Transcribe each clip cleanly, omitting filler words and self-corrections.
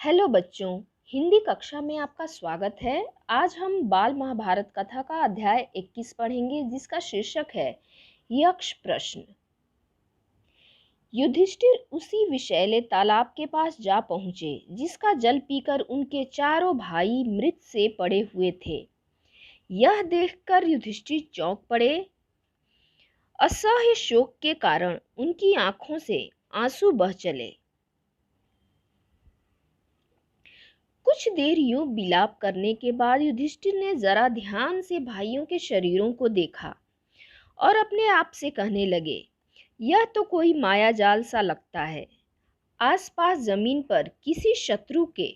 Hello बच्चों, हिंदी कक्षा में आपका स्वागत है। आज हम बाल महाभारत कथा का अध्याय 21 पढ़ेंगे, जिसका शीर्षक है यक्ष प्रश्न। युधिष्ठिर उसी विषैले तालाब के पास जा पहुंचे, जिसका जल पीकर उनके चारों भाई मृत से पड़े हुए थे। यह देखकर युधिष्ठिर चौंक पड़े। असह्य शोक के कारण उनकी आंखों से आंसू बह चले। कुछ देर यूं विलाप करने के बाद युधिष्ठिर ने जरा ध्यान से भाइयों के शरीरों को देखा और अपने आप से कहने लगे, यह तो कोई माया जाल सा लगता है। आसपास जमीन पर किसी शत्रु के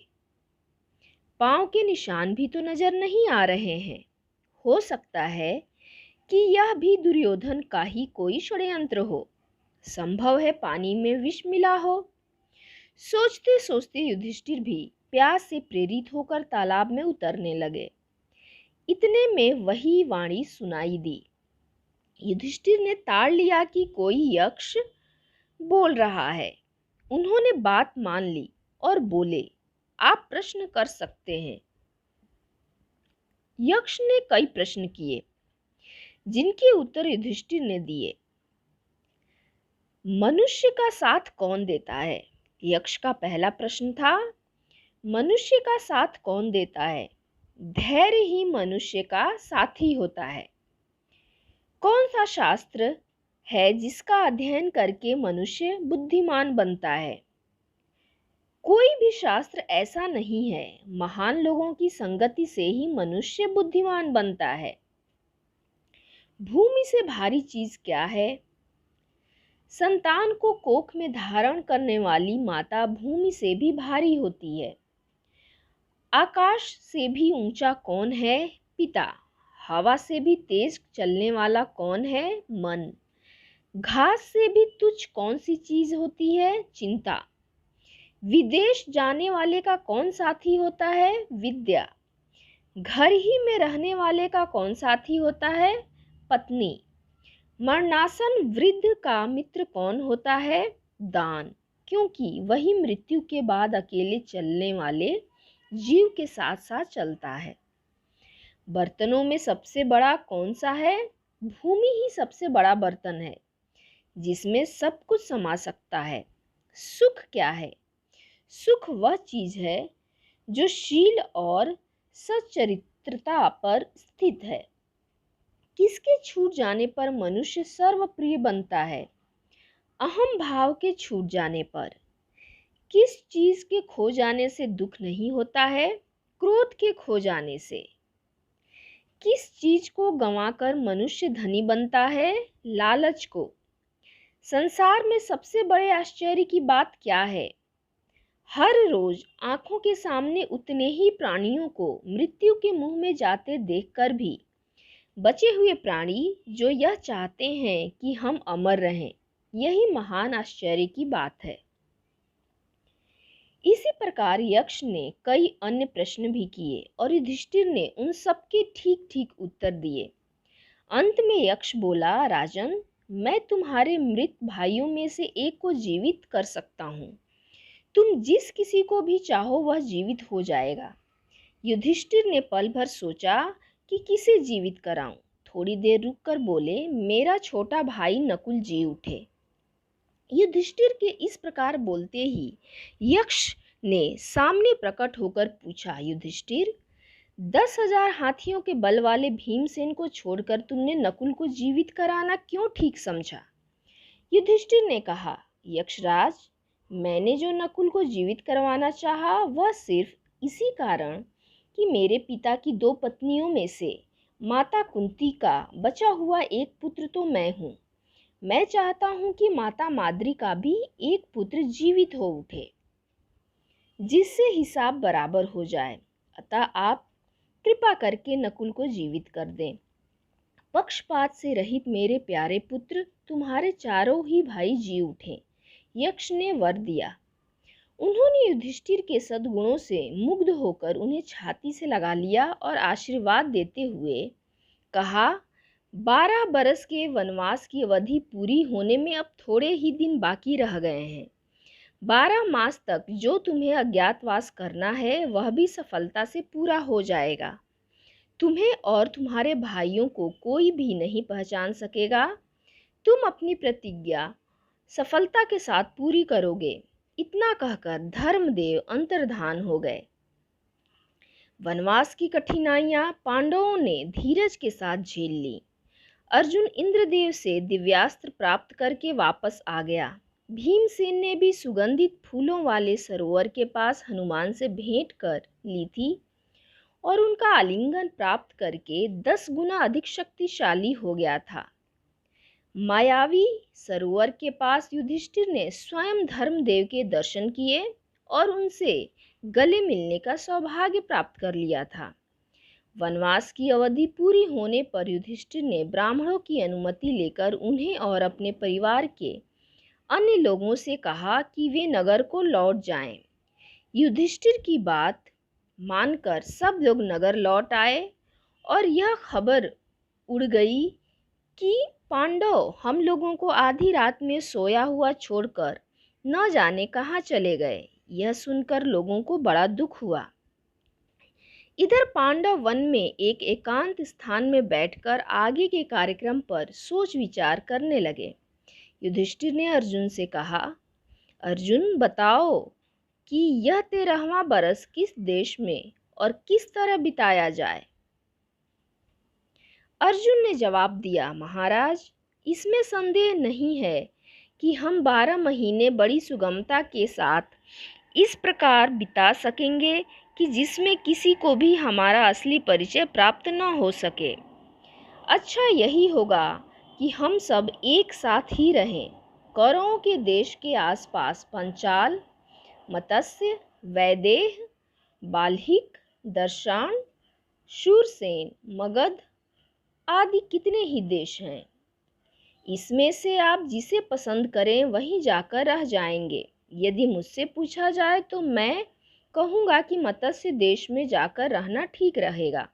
पांव के निशान भी तो नजर नहीं आ रहे हैं। हो सकता है कि यह भी दुर्योधन का ही कोई षड्यंत्र हो। संभव है पानी में विष मिला हो। सोचते सोचते युधिष्ठिर भी प्यास से प्रेरित होकर तालाब में उतरने लगे। इतने में वही वाणी सुनाई दी। युधिष्ठिर ने ताड़ लिया कि कोई यक्ष बोल रहा है। उन्होंने बात मान ली और बोले, आप प्रश्न कर सकते हैं। यक्ष ने कई प्रश्न किए, जिनके उत्तर युधिष्ठिर ने दिए। मनुष्य का साथ कौन देता है? यक्ष का पहला प्रश्न था, मनुष्य का साथ कौन देता है? धैर्य ही मनुष्य का साथी होता है। कौन सा शास्त्र है जिसका अध्ययन करके मनुष्य बुद्धिमान बनता है? कोई भी शास्त्र ऐसा नहीं है। महान लोगों की संगति से ही मनुष्य बुद्धिमान बनता है। भूमि से भारी चीज क्या है? संतान को कोख में धारण करने वाली माता भूमि से भी भारी होती है। आकाश से भी ऊंचा कौन है? पिता। हवा से भी तेज चलने वाला कौन है? मन। घास से भी तुच्छ कौन सी चीज होती है? चिंता। विदेश जाने वाले का कौन साथी होता है? विद्या। घर ही में रहने वाले का कौन साथी होता है? पत्नी। मरणासन वृद्ध का मित्र कौन होता है? दान, क्योंकि वही मृत्यु के बाद अकेले चलने वाले जीव के साथ साथ चलता है। बर्तनों में सबसे बड़ा कौन सा है? भूमि ही सबसे बड़ा बर्तन है, जिसमें सब कुछ समा सकता है। सुख क्या है? सुख वह चीज है जो शील और सच्चरित्रता पर स्थित है। किसके छूट जाने पर मनुष्य सर्वप्रिय बनता है? अहम भाव के छूट जाने पर। किस चीज के खो जाने से दुख नहीं होता है? क्रोध के खो जाने से। किस चीज को गंवाकर मनुष्य धनी बनता है? लालच को। संसार में सबसे बड़े आश्चर्य की बात क्या है? हर रोज आंखों के सामने उतने ही प्राणियों को मृत्यु के मुंह में जाते देखकर भी बचे हुए प्राणी जो यह चाहते हैं कि हम अमर रहें, यही महान आश्चर्य की बात है। इसी प्रकार यक्ष ने कई अन्य प्रश्न भी किए और युधिष्ठिर ने उन सबके ठीक ठीक उत्तर दिए। अंत में यक्ष बोला, राजन, मैं तुम्हारे मृत भाइयों में से एक को जीवित कर सकता हूँ। तुम जिस किसी को भी चाहो वह जीवित हो जाएगा। युधिष्ठिर ने पल भर सोचा कि किसे जीवित कराऊं। थोड़ी देर रुककर बोले, मेरा छोटा भाई नकुल जी उठे। युधिष्ठिर के इस प्रकार बोलते ही यक्ष ने सामने प्रकट होकर पूछा, युधिष्ठिर, 10,000 हाथियों के बल वाले भीमसेन को छोड़कर तुमने नकुल को जीवित कराना क्यों ठीक समझा? युधिष्ठिर ने कहा, यक्षराज, मैंने जो नकुल को जीवित करवाना चाहा वह सिर्फ इसी कारण कि मेरे पिता की 2 पत्नियों में से माता कुंती का बचा हुआ एक पुत्र तो मैं हूँ। मैं चाहता हूँ कि माता माद्री का भी एक पुत्र जीवित हो उठे, जिससे हिसाब बराबर हो जाए। अतः आप कृपा करके नकुल को जीवित कर दें। पक्षपात से रहित मेरे प्यारे पुत्र, तुम्हारे चारों ही भाई जी उठे। यक्ष ने वर दिया। उन्होंने युधिष्ठिर के सद्गुणों से मुग्ध होकर उन्हें छाती से लगा लिया और आशीर्वाद देते हुए कहा, 12 बरस के वनवास की अवधि पूरी होने में अब थोड़े ही दिन बाकी रह गए हैं। 12 मास तक जो तुम्हें अज्ञातवास करना है वह भी सफलता से पूरा हो जाएगा। तुम्हें और तुम्हारे भाइयों को कोई भी नहीं पहचान सकेगा। तुम अपनी प्रतिज्ञा सफलता के साथ पूरी करोगे। इतना कहकर धर्मदेव अंतर्धान हो गए। वनवास की कठिनाइयां पांडवों ने धीरज के साथ झेल ली। अर्जुन इंद्रदेव से दिव्यास्त्र प्राप्त करके वापस आ गया। भीमसेन ने भी सुगंधित फूलों वाले सरोवर के पास हनुमान से भेंट कर ली थी और उनका आलिंगन प्राप्त करके 10 गुना अधिक शक्तिशाली हो गया था। मायावी सरोवर के पास युधिष्ठिर ने स्वयं धर्मदेव के दर्शन किए और उनसे गले मिलने का सौभाग्य प्राप्त कर लिया था। वनवास की अवधि पूरी होने पर युधिष्ठिर ने ब्राह्मणों की अनुमति लेकर उन्हें और अपने परिवार के अन्य लोगों से कहा कि वे नगर को लौट जाएं। युधिष्ठिर की बात मानकर सब लोग नगर लौट आए और यह खबर उड़ गई कि पांडव हम लोगों को आधी रात में सोया हुआ छोड़कर न जाने कहाँ चले गए। यह सुनकर लोगों को बड़ा दुख हुआ। इधर पांडव वन में एक एकांत स्थान में बैठकर आगे के कार्यक्रम पर सोच विचार करने लगे। युधिष्ठिर ने अर्जुन से कहा, अर्जुन बताओ कि यह 13वां बरस किस देश में और किस तरह बिताया जाए। अर्जुन ने जवाब दिया, महाराज इसमें संदेह नहीं है कि हम 12 महीने बड़ी सुगमता के साथ इस प्रकार बिता सकेंगे कि जिसमें किसी को भी हमारा असली परिचय प्राप्त न हो सके। अच्छा यही होगा कि हम सब एक साथ ही रहें। कौरवों के देश के आसपास पंचाल, मत्स्य, वैदेह, बाल्हिक, दर्शान, शूरसेन, मगध आदि कितने ही देश हैं। इसमें से आप जिसे पसंद करें वहीं जाकर रह जाएंगे। यदि मुझसे पूछा जाए तो मैं कहूँगा कि मत्स्य देश में जाकर रहना ठीक रहेगा।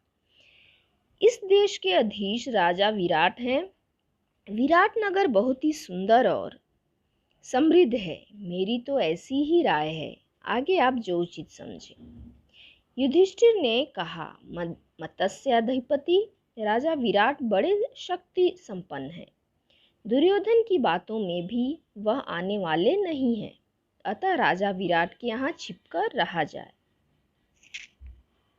इस देश के अधीश राजा विराट हैं। विराट नगर बहुत ही सुंदर और समृद्ध है। मेरी तो ऐसी ही राय है। आगे आप जो उचित समझें। युधिष्ठिर ने कहा, मत्स्याधिपति राजा विराट बड़े शक्ति संपन्न हैं। दुर्योधन की बातों में भी वह आने वाले नहीं हैं। अतः राजा विराट के यहाँ छिपकर रहा जाए।